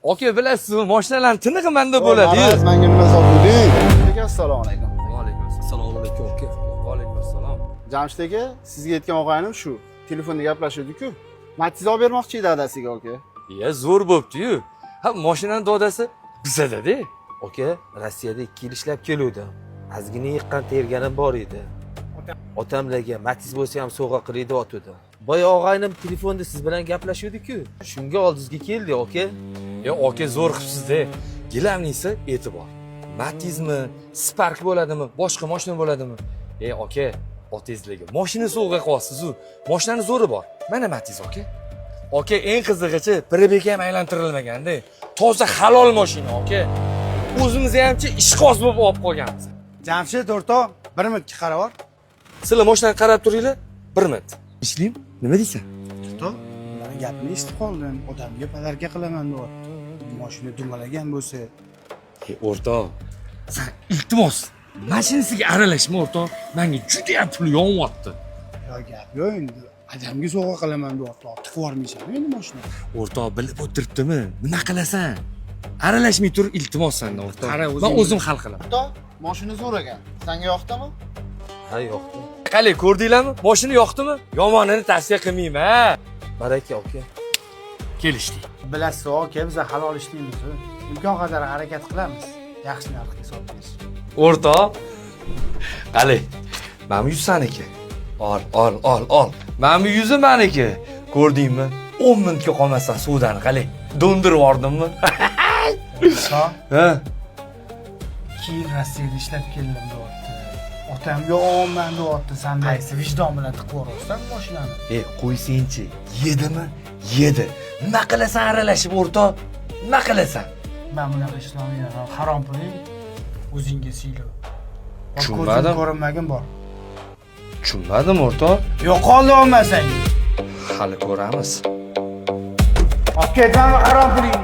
Aka bilasizmi, mashinalarning tinig'i menda bo'ladi. Maraz, menga nima sotding? Aka, assalomu alaykum. Va alaykum assalom. Assalomu alaykum aka. Va alaykum assalom. Jamshid aka, sizga aytgan og'aynim shu. Telefonda gaplashdik-ku. Matiz olib bermoqchi edi adasiga aka. Zo'r bo'pti-yu. Ha, mashinaning dodasi bizada-da. Aka, Rossiyada 2 yil ishlab keluvdim. Azgina yiqqan terganim bor edi. Otamlarga Matiz bo'lsa ham sovg'a qilib o'tdi. Boya og'aynim telefonda siz bilan gaplashuvdik-ku. Shunga oldingizga keldi, aka. Aka zo'r qilibsiz-da. Gilamnisi e'tibor. Matizmi, Spark bo'ladimi, boshqa mashina bo'ladimi? Aka, otizligi. Mashina sovg'a qilyapsiz-ku. Mashinaning zo'ri bor. Mana Matiz aka. Aka, eng qizig'ichi probega ham aylantirilmaganda. Toza halol mashina aka. O'zimiz hamchi ishqoz bo'lib olib qolganmiz. Jamshid o'rtoq, 1 minutga qarab ol. Sizlar mashinani qarab turinglar. 1 minut. Ishlaymi? Nima deysan? O'rtoq, men gapni eshitib qoldim. Odamga padarka qilaman deyapti. Mashina dumalagan bo'lsa, O'rtoq, sen iltimos mashinasiga aralashma o'rtoq. Menga juda ham pul yonyapti. yo gap yo'q endi. Adamga sovg'a qilaman deyapti. Tiqib yubormaysanmi endi mashina? O'rtoq bilib o'tiribdimi? Nima qilasan? Aralashmay tur iltimos sendan o'rtoq. Qara, Men o'zim hal qilaman. O'rtoq, mashina zo'r ekan. Senga yoqdimi? Ha, yoqdi. Qani, ko'rdinglarmi? Mashina yoqdimi? Yomonini tavsiya qilmayman, ha. Baraka aka. Kelishdik. Bilasiz, aka, biz halol ishlaymiz. Imkon qadar harakat qilamiz. Yaxshi narxga sotamiz. O'rtoq. Qani, mana bu 100 saniki. Ol. Mana bu 100 meniki. Ko'rdingmi? 10 minutga qolmasdan suvdan qani. Do'ndirib yubordimmi? O'rtoq, Ha. 2 yil Rossiyada ishlab keldim deyapti. Otam yo'qman deyapti. Sen qaysi vijdon bilan tiqib yuborsan mashinani? Qo'ysangchi. Yedimi? Yedi. Nima qilasan aralashib o'rtoq? Nima qilasan? Men bunaqa ishlamayman. Harom puling o'zingga siylo. Tushunmadim. Ko'rinmagin bor. Tushunmadim o'rtoq. Yo'qoldi olmasang. Hali ko'ramiz. Olib ketmami harom puling?